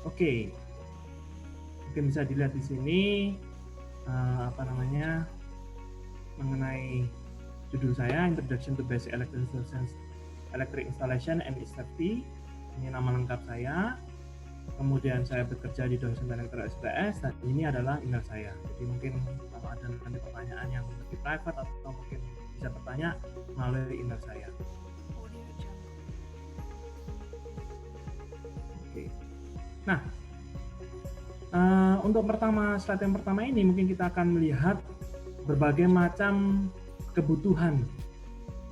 Oke, mungkin bisa dilihat di sini apa namanya mengenai judul saya Introduction to Basic Electric Installation and its Safety. Ini nama lengkap saya. Kemudian saya bekerja di dosen elektro SPS dan ini adalah email saya. Jadi mungkin kalau ada nanti pertanyaan yang lebih private atau mungkin bisa bertanya melalui email saya. Oke. Nah, untuk slide yang pertama ini mungkin kita akan melihat berbagai macam kebutuhan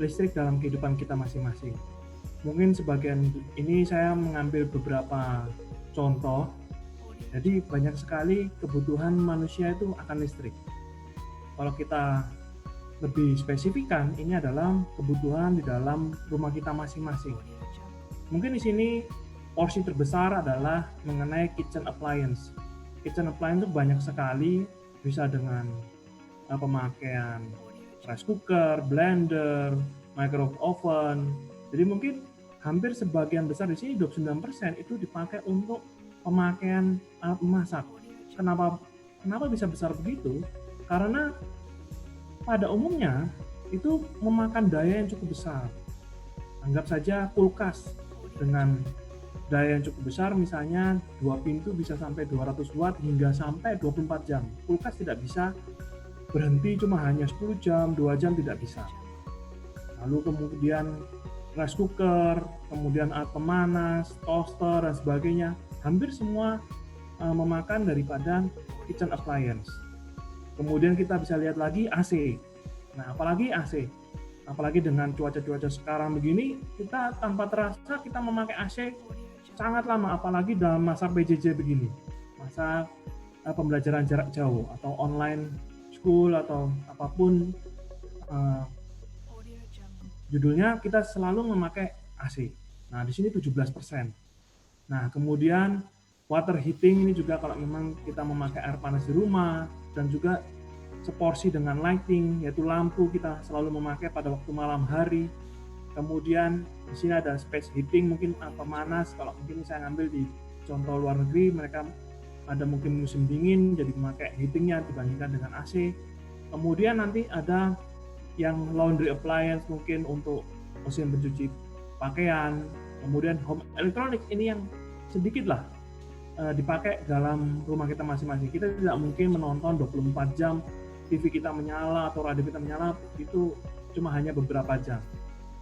listrik dalam kehidupan kita masing-masing. Mungkin sebagian ini saya mengambil beberapa contoh. Jadi banyak sekali kebutuhan manusia itu akan listrik. Kalau kita lebih spesifikkan, ini adalah kebutuhan di dalam rumah kita masing-masing. Mungkin di sini porsi terbesar adalah mengenai kitchen appliance. Kitchen appliance itu banyak sekali, bisa dengan pemakaian rice cooker, blender, microwave oven. Jadi mungkin hampir sebagian besar di sini 29% itu dipakai untuk pemakaian alat memasak. Kenapa bisa besar begitu? Karena pada umumnya itu memakan daya yang cukup besar. Anggap saja kulkas dengan daya yang cukup besar, misalnya 2 pintu bisa sampai 200 watt hingga sampai 24 jam. Kulkas tidak bisa berhenti cuma hanya 10 jam, 2 jam tidak bisa. Lalu kemudian rice cooker, kemudian alat pemanas, toaster dan sebagainya, hampir semua memakan daripada kitchen appliance. Kemudian kita bisa lihat lagi AC. Nah, apalagi AC. Apalagi dengan cuaca-cuaca sekarang begini, kita tanpa terasa kita memakai AC sangat lama, apalagi dalam masa PJJ begini, masa pembelajaran jarak jauh atau online school atau apapun judulnya, kita selalu memakai AC. Nah, di sini 17%. Nah, kemudian water heating ini juga kalau memang kita memakai air panas di rumah, dan juga seporsi dengan lighting, yaitu lampu kita selalu memakai pada waktu malam hari. Kemudian di sini ada space heating, mungkin pemanas. Kalau mungkin saya ngambil di contoh luar negeri, mereka ada mungkin musim dingin, jadi memakai heatingnya dibandingkan dengan AC. Kemudian nanti ada yang laundry appliance, mungkin untuk mesin pencuci pakaian. Kemudian home electronics ini yang sedikit lah dipakai dalam rumah kita masing-masing. Kita tidak mungkin menonton 24 jam TV kita menyala atau radio kita menyala, itu cuma hanya beberapa jam.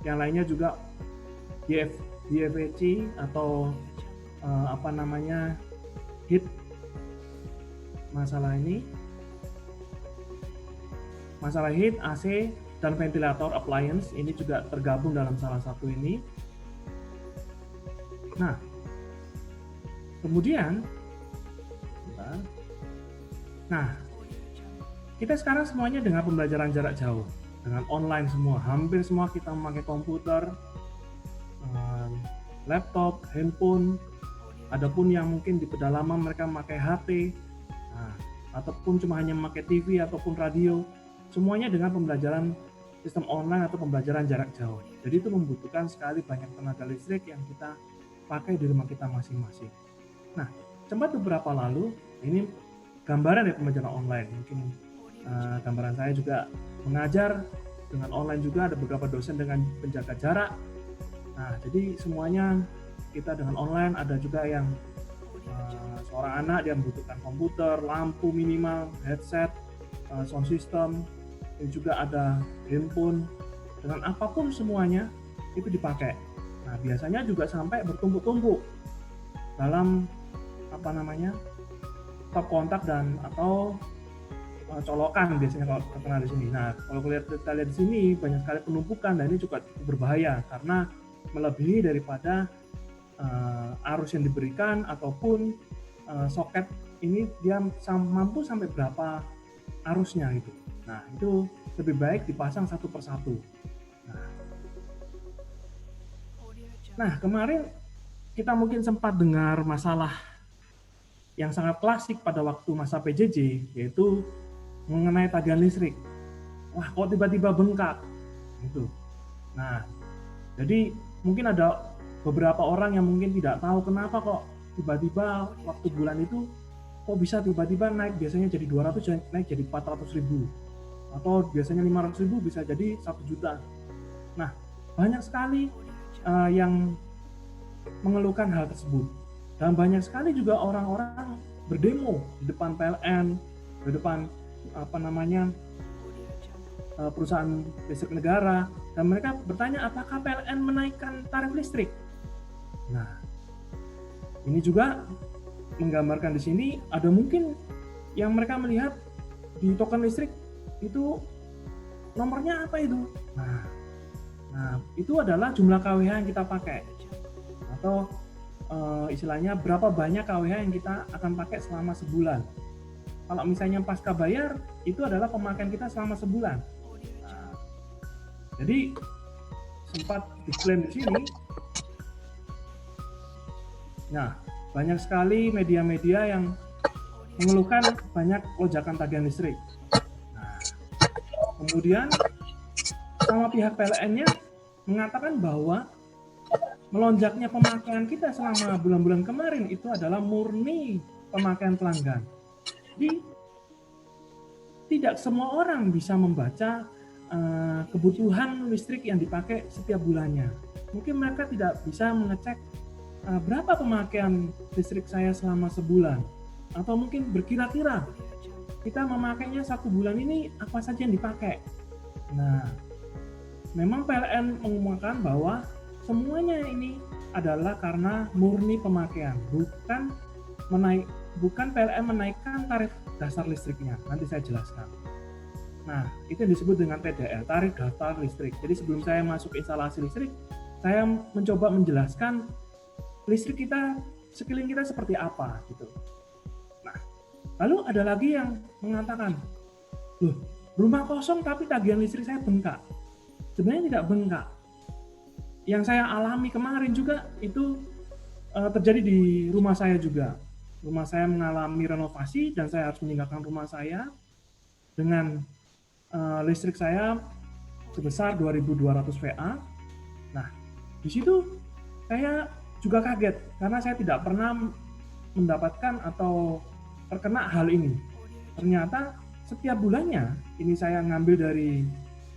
Yang lainnya juga DVC atau heat. Masalah heat, AC, dan ventilator appliance ini juga tergabung dalam salah satu ini. Nah, kemudian kita sekarang semuanya dengan pembelajaran jarak jauh, dengan online semua. Hampir semua kita memakai komputer, laptop, handphone. Adapun yang mungkin di pedalaman mereka memakai HP, ataupun cuma hanya memakai TV ataupun radio. Semuanya dengan pembelajaran sistem online atau pembelajaran jarak jauh. Jadi itu membutuhkan sekali banyak tenaga listrik yang kita pakai di rumah kita masing-masing. Nah, sempat beberapa lalu, ini gambaran ya pembelajaran online. Mungkin gambaran saya juga mengajar dengan online juga, ada beberapa dosen dengan penjaga jarak. Nah, jadi semuanya kita dengan online. Ada juga yang seorang anak dia membutuhkan komputer, lampu minimal, headset, sound system, dan juga ada handphone. Dengan apapun semuanya itu dipakai. Nah, biasanya juga sampai bertumpuk-tumpuk dalam stop kontak dan atau colokan biasanya kalau terkena di sini. Nah, kalau kita lihat di sini banyak sekali penumpukan, dan ini juga cukup berbahaya karena melebihi daripada arus yang diberikan, ataupun soket ini dia mampu sampai berapa arusnya gitu. Nah, itu lebih baik dipasang satu persatu. Nah, kemarin kita mungkin sempat dengar masalah yang sangat klasik pada waktu masa PJJ, yaitu mengenai tagihan listrik. Wah, kok tiba-tiba bengkak gitu. Nah, jadi mungkin ada beberapa orang yang mungkin tidak tahu kenapa kok tiba-tiba waktu bulan itu kok bisa tiba-tiba naik, biasanya jadi 200 naik jadi 400.000, atau biasanya 500.000 bisa jadi 1 juta. Nah, banyak sekali yang mengeluhkan hal tersebut, dan banyak sekali juga orang-orang berdemo di depan PLN, di depan perusahaan listrik negara, dan mereka bertanya apakah PLN menaikkan tarif listrik. Nah, ini juga menggambarkan di sini ada mungkin yang mereka melihat di token listrik itu nomornya apa itu. Nah, itu adalah jumlah kWh yang kita pakai, atau istilahnya berapa banyak kWh yang kita akan pakai selama sebulan. Kalau misalnya pasca bayar, itu adalah pemakaian kita selama sebulan. Nah, jadi sempat diklaim di sini. Nah, banyak sekali media-media yang mengeluhkan banyak lonjakan tagihan listrik. Nah, kemudian sama pihak PLN-nya mengatakan bahwa melonjaknya pemakaian kita selama bulan-bulan kemarin itu adalah murni pemakaian pelanggan. Jadi tidak semua orang bisa membaca kebutuhan listrik yang dipakai setiap bulannya. Mungkin mereka tidak bisa mengecek berapa pemakaian listrik saya selama sebulan, atau mungkin berkira-kira kita memakainya 1 bulan ini apa saja yang dipakai. Nah, memang PLN mengumumkan bahwa semuanya ini adalah karena murni pemakaian, bukan PLN menaikkan tarif dasar listriknya. Nanti saya jelaskan. Nah, itu yang disebut dengan TDL, tarif dasar listrik. Jadi sebelum saya masuk instalasi listrik, saya mencoba menjelaskan listrik kita, sekeliling kita seperti apa gitu. Nah, lalu ada lagi yang mengatakan, loh, rumah kosong tapi tagihan listrik saya bengkak. Sebenarnya tidak bengkak. Yang saya alami kemarin juga itu terjadi di rumah saya juga. Rumah saya mengalami renovasi dan saya harus meninggalkan rumah saya dengan listrik saya sebesar 2.200 VA. Nah, di situ saya juga kaget karena saya tidak pernah mendapatkan atau terkena hal ini. Ternyata setiap bulannya, ini saya ngambil dari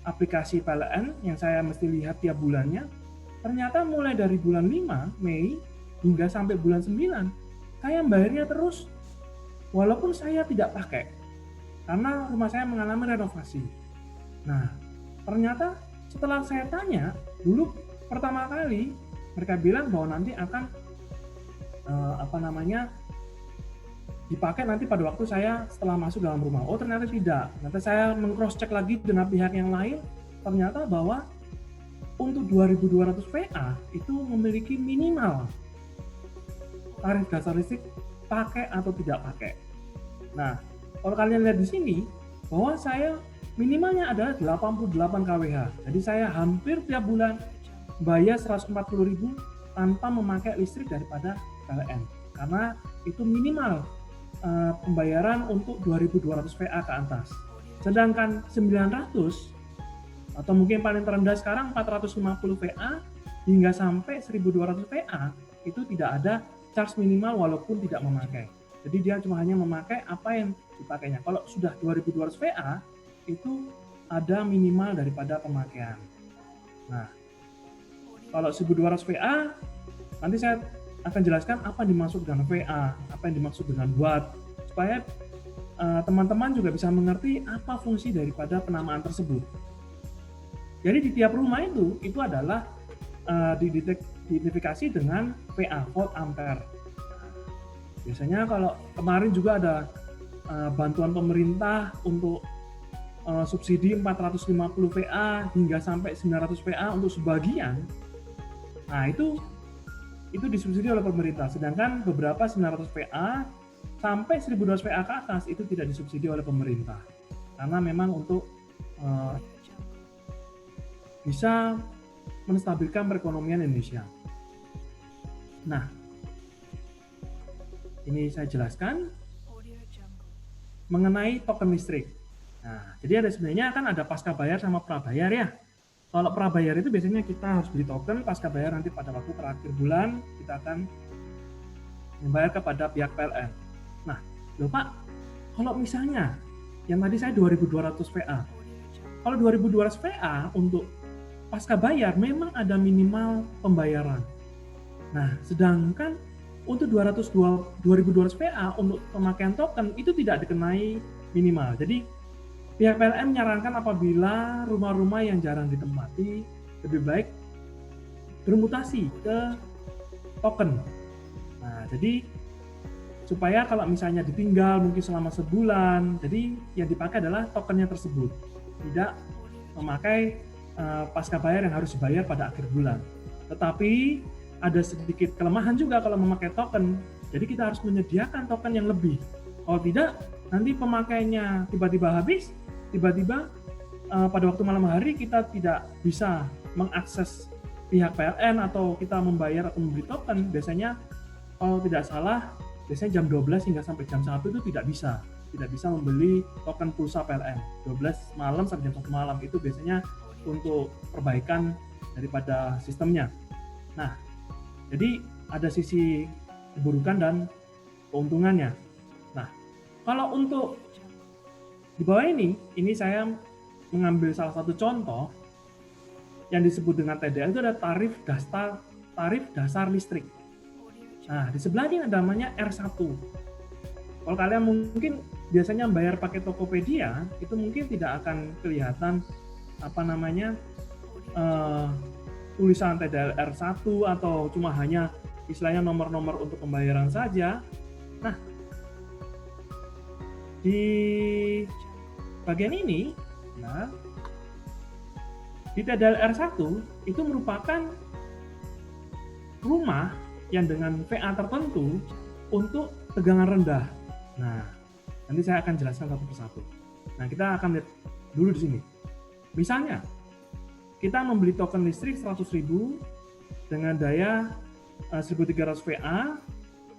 aplikasi PLN yang saya mesti lihat tiap bulannya, ternyata mulai dari bulan 5 Mei hingga sampai bulan 9 saya bayarnya terus walaupun saya tidak pakai karena rumah saya mengalami renovasi. Nah, ternyata setelah saya tanya dulu pertama kali, mereka bilang bahwa nanti akan dipakai nanti pada waktu saya setelah masuk dalam rumah. Oh, ternyata tidak. Nanti saya meng-cross check lagi dengan pihak yang lain, ternyata bahwa untuk 2.200 VA itu memiliki minimal tarif dasar listrik pakai atau tidak pakai. Nah, kalau kalian lihat di sini bahwa saya minimalnya adalah 88 kWh. Jadi saya hampir tiap bulan bayar 140.000 tanpa memakai listrik daripada PLN. Karena itu minimal pembayaran untuk 2.200 VA ke atas. Sedangkan 900 atau mungkin paling terendah sekarang 450 VA hingga sampai 1.200 VA itu tidak ada charge minimal walaupun tidak memakai. Jadi dia cuma hanya memakai apa yang dipakainya. Kalau sudah 2.200 VA itu ada minimal daripada pemakaian. Nah, kalau 1.200 VA nanti saya akan jelaskan apa yang dimaksud dengan VA, apa yang dimaksud dengan watt, supaya teman-teman juga bisa mengerti apa fungsi daripada penamaan tersebut. Jadi di tiap rumah itu adalah diidentifikasi dengan VA, volt ampere. Biasanya kalau kemarin juga ada bantuan pemerintah untuk subsidi 450 VA hingga sampai 900 VA untuk sebagian. Nah, itu disubsidi oleh pemerintah, sedangkan beberapa 900 VA sampai 1.200 VA ke atas itu tidak disubsidi oleh pemerintah karena memang untuk bisa menstabilkan perekonomian Indonesia. Nah, ini saya jelaskan mengenai token listrik. Nah, jadi sebenarnya kan ada pasca bayar sama prabayar ya. Kalau prabayar itu biasanya kita harus beli token, pasca bayar nanti pada waktu terakhir bulan kita akan membayar kepada pihak PLN. Nah, loh Pak, kalau misalnya yang tadi saya 2.200 VA, kalau 2.200 VA untuk pasca bayar memang ada minimal pembayaran. Nah, sedangkan untuk 2.200 VA untuk pemakaian token itu tidak dikenai minimal. Jadi pihak PLN menyarankan apabila rumah-rumah yang jarang ditempati lebih baik bermutasi ke token. Nah, jadi supaya kalau misalnya ditinggal mungkin selama sebulan, jadi yang dipakai adalah tokennya tersebut, tidak memakai pasca bayar yang harus dibayar pada akhir bulan. Tetapi ada sedikit kelemahan juga kalau memakai token, jadi kita harus menyediakan token yang lebih. Kalau tidak, nanti pemakainya tiba-tiba habis, tiba-tiba pada waktu malam hari kita tidak bisa mengakses pihak PLN atau kita membayar atau membeli token. Biasanya kalau tidak salah, biasanya jam 12 hingga sampai jam 1 itu tidak bisa membeli token pulsa PLN. 12 malam sampai jam 1 malam itu biasanya untuk perbaikan daripada sistemnya. Nah, jadi ada sisi keburukan dan keuntungannya. Nah, kalau untuk di bawah ini saya mengambil salah satu contoh yang disebut dengan TDL, itu ada tarif dasar listrik. Nah, di sebelah ini namanya R1. Kalau kalian mungkin biasanya bayar pakai Tokopedia, itu mungkin tidak akan kelihatan tulisan TDL R1 atau cuma hanya istilahnya nomor-nomor untuk pembayaran saja. Nah, di bagian ini, nah, di TDL R1 itu merupakan rumah yang dengan VA tertentu untuk tegangan rendah. Nah, nanti saya akan jelaskan satu persatu. Nah, kita akan lihat dulu di sini. Misalnya, kita membeli token listrik 100.000 dengan daya 1.300 VA.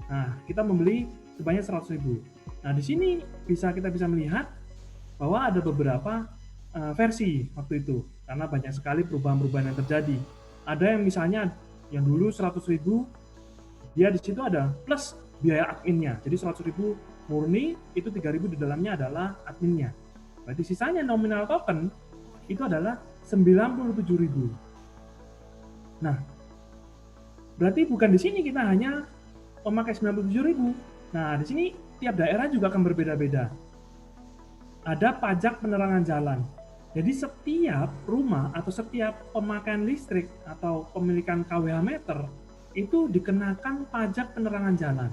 Nah, kita membeli sebanyak 100.000. Nah, di sini kita bisa melihat bahwa ada beberapa versi waktu itu, karena banyak sekali perubahan-perubahan yang terjadi. Ada yang misalnya yang dulu 100.000, dia di situ ada plus biaya adminnya. Jadi 100.000 murni, itu 3.000 di dalamnya adalah adminnya. Berarti sisanya nominal token itu adalah 97.000. Nah, berarti bukan di sini kita hanya memakai 97.000. Nah, di sini tiap daerah juga akan berbeda-beda. Ada pajak penerangan jalan. Jadi setiap rumah atau setiap pemakaian listrik atau pemilikan kWh meter itu dikenakan pajak penerangan jalan.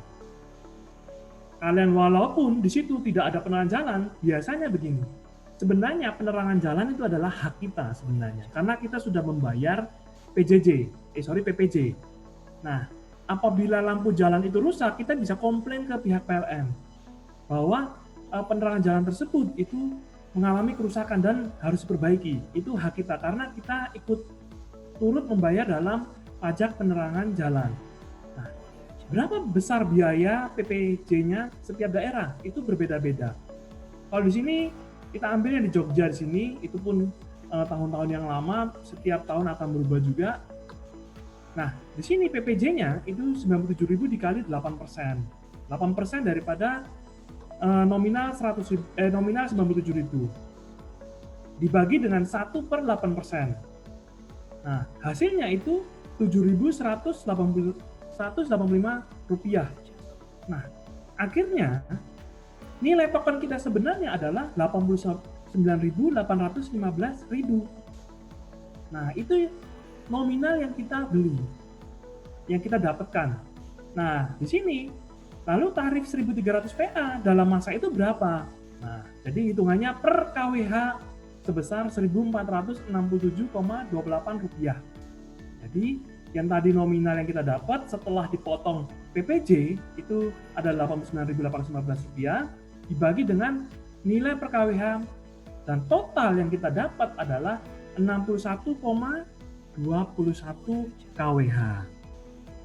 Kalian walaupun di situ tidak ada penerangan jalan, biasanya begini. Sebenarnya penerangan jalan itu adalah hak kita sebenarnya, karena kita sudah membayar PPJ. Nah, apabila lampu jalan itu rusak, kita bisa komplain ke pihak PLN bahwa penerangan jalan tersebut itu mengalami kerusakan dan harus diperbaiki. Itu hak kita karena kita ikut turut membayar dalam pajak penerangan jalan. Nah, berapa besar biaya PPJ-nya setiap daerah? Itu berbeda-beda. Kalau di sini kita ambilnya di Jogja di sini, itu pun tahun-tahun yang lama, setiap tahun akan berubah juga. Nah, di sini PPJ-nya itu 97.000 dikali 8%. 8% daripada nominal 97.000 dibagi dengan 1/8%. Nah, hasilnya itu 7.185 rupiah. Nah, akhirnya nilai token kita sebenarnya adalah 89.815.000. Nah, itu nominal yang kita beli, yang kita dapatkan. Nah, di sini lalu tarif 1.300 VA dalam masa itu berapa? Nah, jadi hitungannya per kWh sebesar 1.467,28 rupiah. Jadi yang tadi nominal yang kita dapat setelah dipotong PPJ itu ada 89.815 rupiah dibagi dengan nilai per kWh, dan total yang kita dapat adalah 61,21 kWh.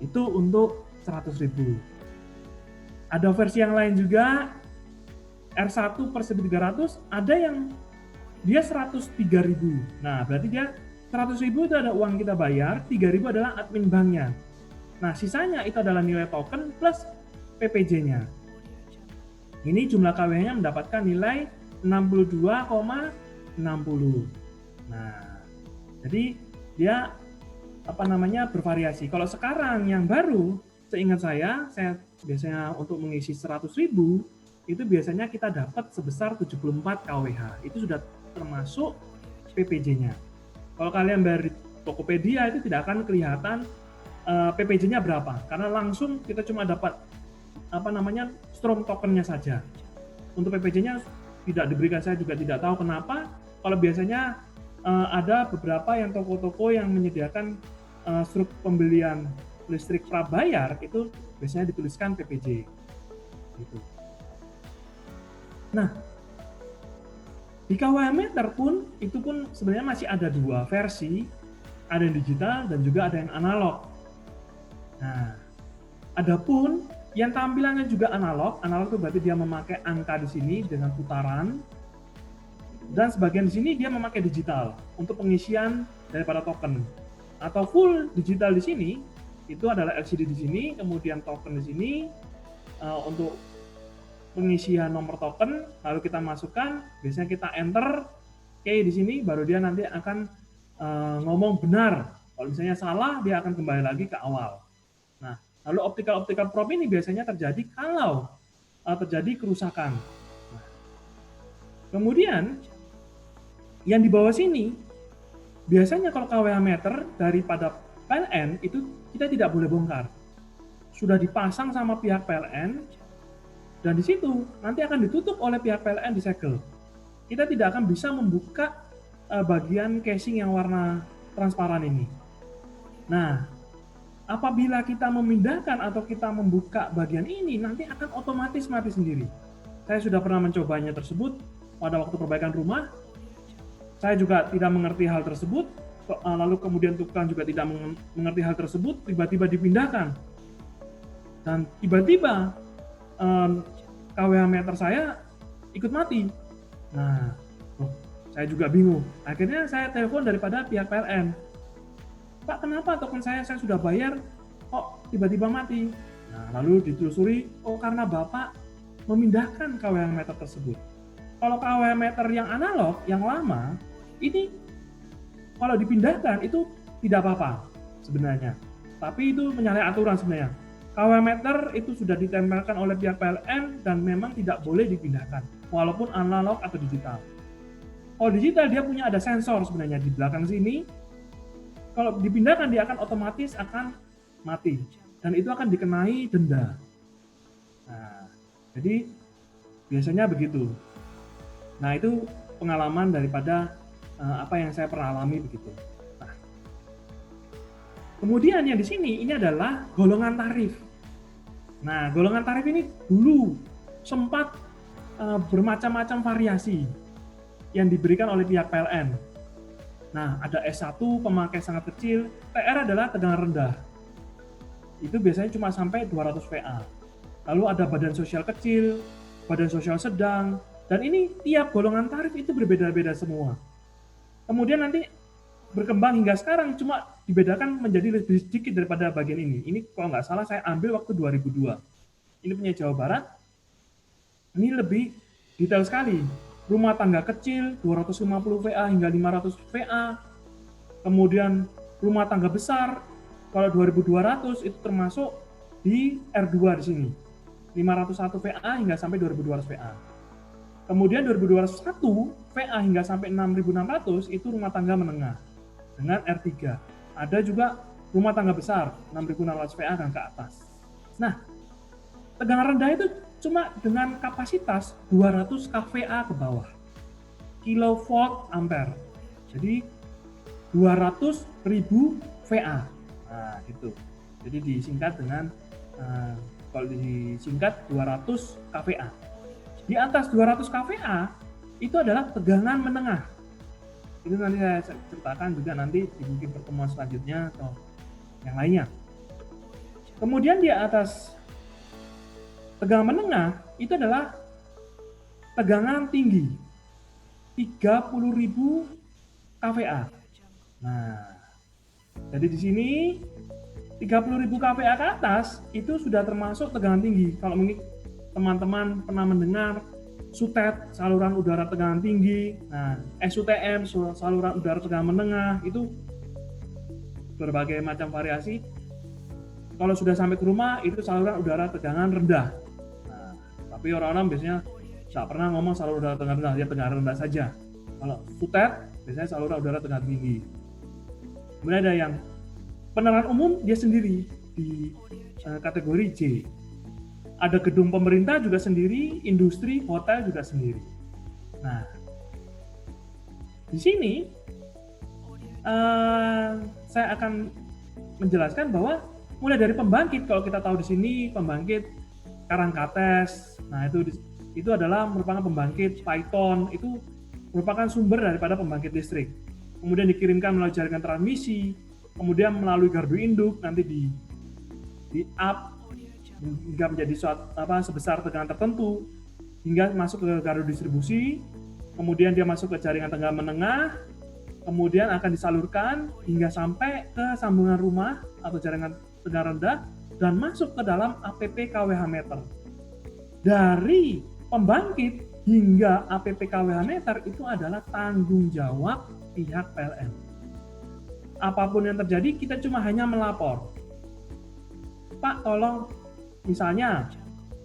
Itu untuk 100.000. Ada versi yang lain juga, R1 per 1.300, ada yang dia 103.000. Nah, berarti dia 100.000 itu ada uang kita bayar, 3.000 adalah admin banknya. Nah, sisanya itu adalah nilai token plus PPJ-nya. Ini jumlah KWH-nya mendapatkan nilai 62,60. Nah, jadi dia bervariasi. Kalau sekarang yang baru, seingat saya biasanya untuk mengisi 100.000 itu biasanya kita dapat sebesar 74 KWH. Itu sudah termasuk PPJ-nya. Kalau kalian bayar di Tokopedia itu tidak akan kelihatan PPJ-nya berapa, karena langsung kita cuma dapat Storm tokennya saja. Untuk PPJ-nya tidak diberikan, saya juga tidak tahu kenapa. Kalau biasanya ada beberapa yang toko-toko yang menyediakan struk pembelian listrik prabayar itu biasanya dituliskan PPJ. Gitu. Nah, di KWH meter pun itu pun sebenarnya masih ada dua versi, ada yang digital dan juga ada yang analog. Nah, adapun yang tampilannya juga analog itu berarti dia memakai angka di sini dengan putaran, dan sebagian di sini dia memakai digital untuk pengisian daripada token. Atau full digital di sini itu adalah LCD di sini, kemudian token di sini untuk pengisian nomor token, lalu kita masukkan, biasanya kita enter key di sini, baru dia nanti akan ngomong benar. Kalau misalnya salah, dia akan kembali lagi ke awal. Nah, lalu optical probe ini biasanya terjadi kalau terjadi kerusakan. Nah, kemudian yang di bawah sini, biasanya kalau KWH meter daripada PLN itu kita tidak boleh bongkar. Sudah dipasang sama pihak PLN, dan di situ nanti akan ditutup oleh pihak PLN, disegel. Kita tidak akan bisa membuka bagian casing yang warna transparan ini. Nah, apabila kita memindahkan atau kita membuka bagian ini, nanti akan otomatis mati sendiri. Saya sudah pernah mencobanya tersebut pada waktu perbaikan rumah. Saya juga tidak mengerti hal tersebut, lalu kemudian tukang juga tidak mengerti hal tersebut, tiba-tiba dipindahkan. Dan tiba-tiba KWH meter saya ikut mati. Nah, saya juga bingung. Akhirnya saya telepon daripada pihak PLN. Pak, kenapa token saya sudah bayar, kok tiba-tiba mati? Nah, lalu ditelusuri, karena Bapak memindahkan KWH meter tersebut. Kalau KWH meter yang analog, yang lama, ini kalau dipindahkan itu tidak apa-apa sebenarnya. Tapi itu menyalahi aturan sebenarnya. KWH meter itu sudah ditempelkan oleh pihak PLN dan memang tidak boleh dipindahkan, walaupun analog atau digital. Kalau digital dia punya ada sensor sebenarnya di belakang sini. Kalau dipindahkan dia akan otomatis akan mati dan itu akan dikenai denda. Nah, jadi biasanya begitu. Nah, itu pengalaman daripada apa yang saya pernah alami begitu. Nah, kemudian yang di sini ini adalah golongan tarif. Nah, golongan tarif ini dulu sempat bermacam-macam variasi yang diberikan oleh pihak PLN. Nah, ada S1 pemakai sangat kecil, TR adalah tegangan rendah. Itu biasanya cuma sampai 200 VA. Lalu ada badan sosial kecil, badan sosial sedang, dan ini tiap golongan tarif itu berbeda-beda semua. Kemudian nanti berkembang hingga sekarang cuma dibedakan menjadi lebih sedikit daripada bagian ini. Ini kalau nggak salah saya ambil waktu 2002. Ini punya Jawa Barat. Ini lebih detail sekali. Rumah tangga kecil 250 VA hingga 500 VA. Kemudian rumah tangga besar kalau 2200 itu termasuk di R2 di sini. 501 VA hingga sampai 2200 VA. Kemudian 2201 VA hingga sampai 6600 itu rumah tangga menengah dengan R3. Ada juga rumah tangga besar 6600 VA dan ke atas. Nah, tegangan rendah itu cuma dengan kapasitas 200 kVA ke bawah. Kilovolt ampere. Jadi 200.000 VA. Nah, gitu. Jadi disingkat dengan kalau disingkat 200 kVA. Di atas 200 kVA itu adalah tegangan menengah. Itu nanti saya ceritakan juga nanti di mungkin pertemuan selanjutnya atau yang lainnya. Kemudian di atas tegangan menengah itu adalah tegangan tinggi 30.000 kVA. Nah, jadi di sini 30.000 kVA ke atas itu sudah termasuk tegangan tinggi. Kalau mungkin teman-teman pernah mendengar SUTET, saluran udara tegangan tinggi, nah SUTM, saluran udara tegangan menengah, itu berbagai macam variasi. Kalau sudah sampai ke rumah, itu saluran udara tegangan rendah. Nah, tapi orang-orang biasanya tidak pernah ngomong saluran udara tegangan rendah, dia tegangan rendah saja. Kalau SUTET, biasanya saluran udara tegangan tinggi. Kemudian ada yang penerangan umum, dia sendiri di kategori J. Ada gedung pemerintah juga sendiri, industri, hotel juga sendiri. Nah, di sini saya akan menjelaskan bahwa mulai dari pembangkit, kalau kita tahu di sini pembangkit Karangkates, nah itu adalah merupakan pembangkit Python, itu merupakan sumber daripada pembangkit listrik. Kemudian dikirimkan melalui jaringan transmisi, kemudian melalui gardu induk nanti di up hingga menjadi sebesar tegangan tertentu hingga masuk ke gardu distribusi, kemudian dia masuk ke jaringan tegangan menengah, kemudian akan disalurkan hingga sampai ke sambungan rumah atau jaringan tegangan rendah dan masuk ke dalam APP kWh meter. Dari pembangkit hingga APP kWh meter itu adalah tanggung jawab pihak PLN. Apapun yang terjadi, kita cuma hanya melapor. Pak, tolong, misalnya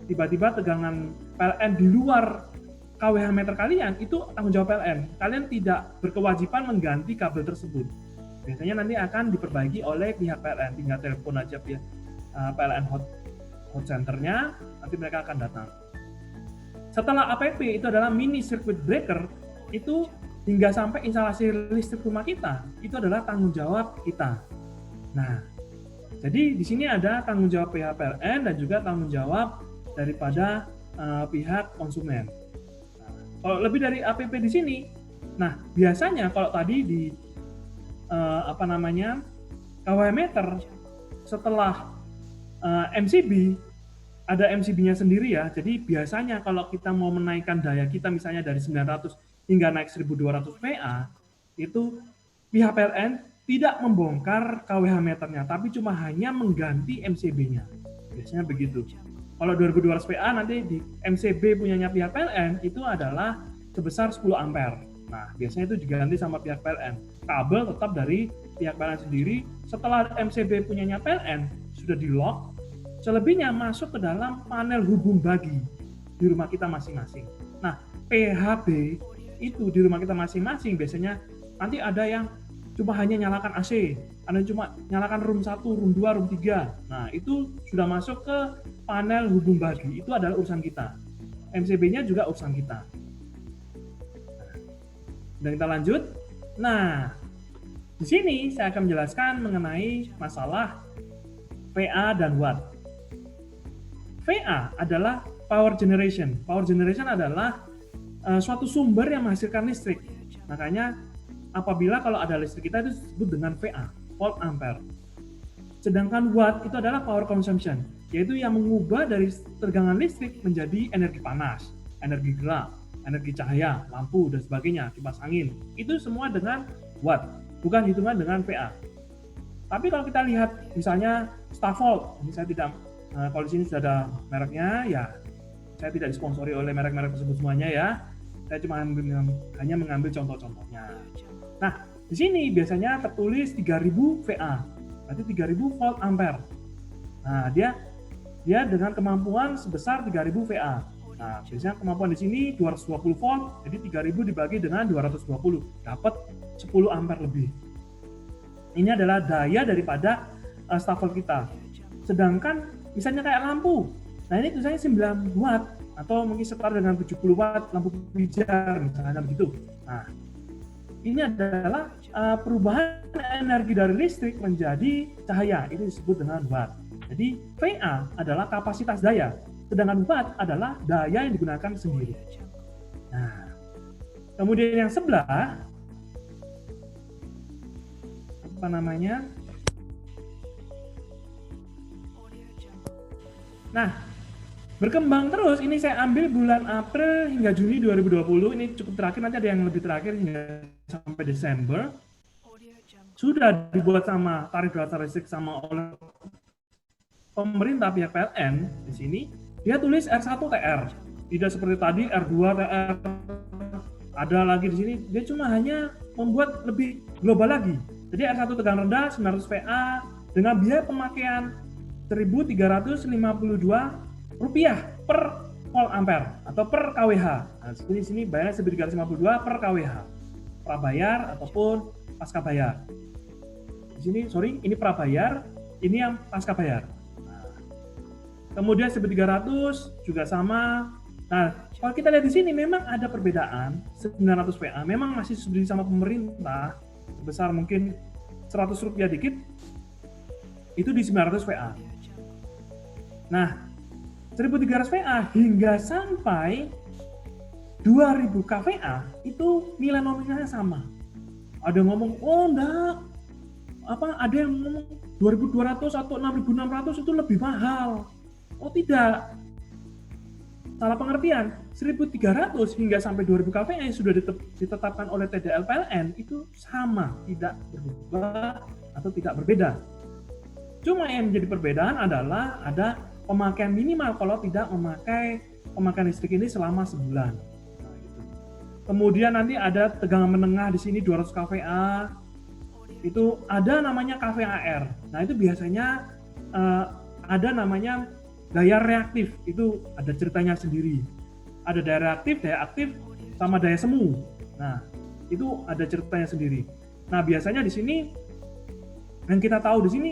tiba-tiba tegangan PLN di luar kWh meter kalian, itu tanggung jawab PLN. Kalian tidak berkewajiban mengganti kabel tersebut. Biasanya nanti akan diperbaiki oleh pihak PLN. Tinggal telepon aja PLN hot centernya, nanti mereka akan datang. Setelah APP, itu adalah mini circuit breaker, itu hingga sampai instalasi listrik rumah kita, itu adalah tanggung jawab kita. Nah, jadi di sini ada tanggung jawab pihak PLN dan juga tanggung jawab daripada pihak konsumen. Nah, kalau lebih dari APP di sini, nah biasanya kalau tadi di kWh meter setelah MCB ada MCB-nya sendiri ya. Jadi biasanya kalau kita mau menaikkan daya kita misalnya dari 900 hingga naik 1200 PA, itu pihak PLN tidak membongkar kWh meternya, tapi cuma hanya mengganti MCB-nya. Biasanya begitu. Kalau 2200 PA nanti di MCB punyanya pihak PLN itu adalah sebesar 10 ampere. Nah, biasanya itu diganti sama pihak PLN. Kabel tetap dari pihak PLN sendiri. Setelah MCB punyanya PLN sudah di-lock, selebihnya masuk ke dalam panel hubung bagi di rumah kita masing-masing. Nah, PHB itu di rumah kita masing-masing biasanya nanti ada yang cuma hanya nyalakan AC, ada yang cuma nyalakan room 1, room 2, room 3. Nah, itu sudah masuk ke panel hubung bagi. Itu adalah urusan kita. MCB-nya juga urusan kita. Dan kita lanjut. Nah, di sini saya akan menjelaskan mengenai masalah VA dan watt. VA adalah power generation. Power generation adalah suatu sumber yang menghasilkan listrik. Makanya apabila kalau ada listrik kita itu disebut dengan VA, volt ampere. Sedangkan watt itu adalah power consumption, yaitu yang mengubah dari tegangan listrik menjadi energi panas, energi gelap, energi cahaya, lampu dan sebagainya, kipas angin. Itu semua dengan watt, bukan hitungan dengan VA. Tapi kalau kita lihat misalnya Stavol, ini saya tidak kalau di sini sudah ada mereknya, ya saya tidak disponsori oleh merek-merek tersebut semuanya ya. Saya cuma hanya mengambil contoh-contohnya. Nah, di sini biasanya tertulis 3000 VA, berarti 3000 volt ampere. Nah, dia dengan kemampuan sebesar 3000 VA. Nah, biasanya kemampuan di sini 220 volt, jadi 3000 dibagi dengan 220, dapat 10 ampere lebih. Ini adalah daya daripada Stavol kita. Sedangkan misalnya kayak lampu, nah ini tulisannya 9 watt atau mungkin setara dengan 70 watt lampu pijar misalnya begitu. Nah, ini adalah perubahan energi dari listrik menjadi cahaya, itu disebut dengan watt. Jadi VA adalah kapasitas daya, sedangkan watt adalah daya yang digunakan sendiri. Nah, kemudian yang sebelah Nah, berkembang terus. Ini saya ambil bulan April hingga Juni 2020. Ini cukup terakhir, nanti ada yang lebih terakhir hingga sampai Desember. Sudah dibuat sama tarif dasar listrik sama oleh pemerintah pihak PLN di sini dia tulis R1 TR, tidak seperti tadi R2 TR. Ada lagi di sini dia cuma hanya membuat lebih global lagi. Jadi R1 tegangan rendah 900 VA dengan biaya pemakaian Rp1.352 per volt ampere atau per kWh. Nah, di sini bayarnya Rp1.352 per kWh. Prabayar ataupun pasca bayar. Di sini ini prabayar, ini yang pasca bayar. Nah, kemudian 1.300 juga sama. Nah, kalau kita lihat di sini memang ada perbedaan 900 VA, memang masih subsidi sama pemerintah sebesar mungkin Rp100 dikit, itu di 900 VA. Nah, 1.300 VA hingga sampai 2.000 kVA itu nilai nominalnya sama. Ada yang ngomong, oh enggak, ada yang ngomong 2.200 atau 6.600 itu lebih mahal. Oh tidak, salah pengertian. 1.300 hingga sampai 2.000 kVA yang sudah ditetapkan oleh TDL PLN itu sama, tidak berubah atau tidak berbeda. Cuma yang menjadi perbedaan adalah ada pemakaian minimal kalau tidak memakai pemakaian listrik ini selama sebulan. Nah, gitu. Kemudian nanti ada tegangan menengah di sini 200 kVA. Itu ada namanya kVAR. Nah, itu biasanya ada namanya daya reaktif. Itu ada ceritanya sendiri. Ada daya reaktif, daya aktif, sama daya semu. Nah, itu ada ceritanya sendiri. Nah, biasanya di sini yang kita tahu di sini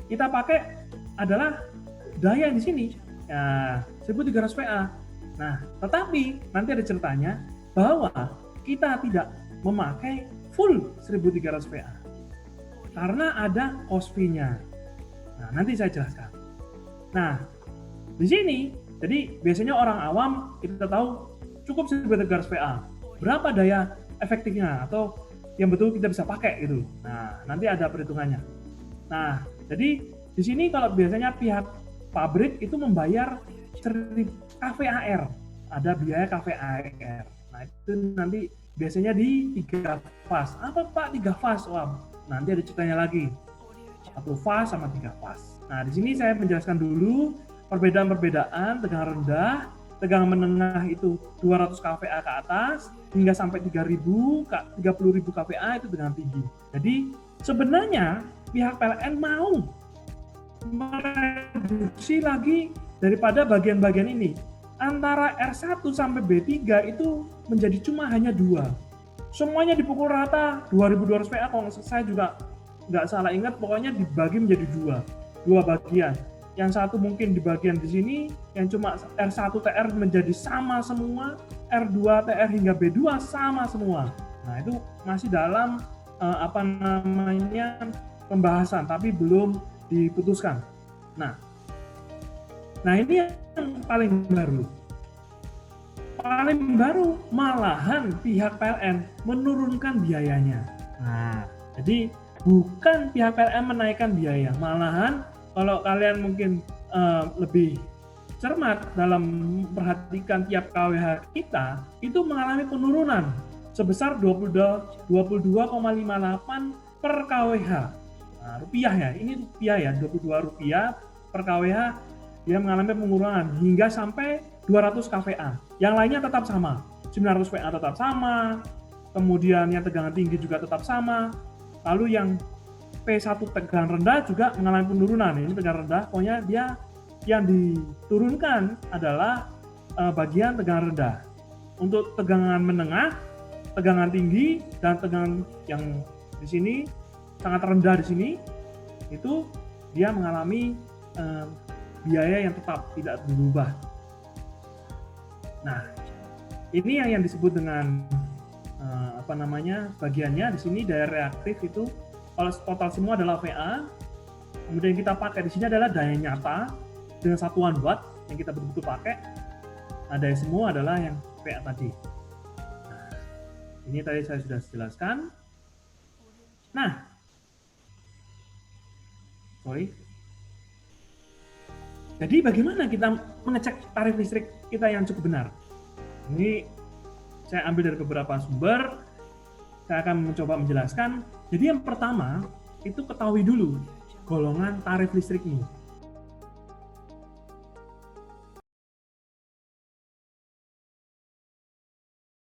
kita pakai adalah daya di sini, ya, 1.300 VA. Nah, tetapi nanti ada ceritanya bahwa kita tidak memakai full 1.300 VA karena ada cost fee-nya. Nah, nanti saya jelaskan. Nah, di sini, jadi biasanya orang awam kita tahu cukup 1.300 VA. Berapa daya efektifnya atau yang betul kita bisa pakai gitu. Nah, nanti ada perhitungannya. Nah, jadi di sini kalau biasanya pihak pabrik itu membayar kVAR, ada biaya kVAR. Nah, itu nanti biasanya di 3 fase. Apa Pak 3 fase? Wah, nanti ada ceritanya lagi. 1 fase sama 3 fase. Nah, di sini saya menjelaskan dulu perbedaan-perbedaan tegangan rendah, tegangan menengah itu 200 kVA ke atas hingga sampai 30.000 kVA itu tegangan tinggi. Jadi sebenarnya pihak PLN mau mereduksi lagi daripada bagian-bagian ini. Antara R1 sampai B3 itu menjadi cuma hanya 2. Semuanya dipukul rata 2.200 VA, kalau saya juga nggak salah ingat, pokoknya dibagi menjadi 2 bagian. Yang satu mungkin di bagian di sini yang cuma R1 TR menjadi sama semua, R2 TR hingga B2 sama semua. Nah, itu masih dalam pembahasan tapi belum diputuskan. Nah ini yang paling baru. Paling baru malahan pihak PLN menurunkan biayanya. Nah, jadi bukan pihak PLN menaikkan biaya, malahan kalau kalian mungkin lebih cermat dalam memperhatikan tiap KWH kita, itu mengalami penurunan sebesar 22,58 per KWH. Nah, rupiah ya, ini rupiah ya, Rp22 per KWH dia mengalami pengurangan hingga sampai 200 kVA. Yang lainnya tetap sama, 900 VA tetap sama, kemudian yang tegangan tinggi juga tetap sama, lalu yang P1 tegangan rendah juga mengalami penurunan. Ini tegangan rendah, pokoknya dia yang diturunkan adalah bagian tegangan rendah. Untuk tegangan menengah, tegangan tinggi, dan tegangan yang di sini sangat rendah di sini, itu dia mengalami biaya yang tetap tidak berubah. Nah, ini yang disebut dengan bagiannya di sini daya reaktif itu kalau total semua adalah VA. Kemudian kita pakai di sini adalah daya nyata dengan satuan watt yang kita betul-betul pakai. Nah, daya semua adalah yang VA tadi. Nah, ini tadi saya sudah jelaskan. Nah, jadi bagaimana kita mengecek tarif listrik kita yang cukup benar? Ini saya ambil dari beberapa sumber. Saya akan mencoba menjelaskan. Jadi yang pertama, itu ketahui dulu golongan tarif listrikmu.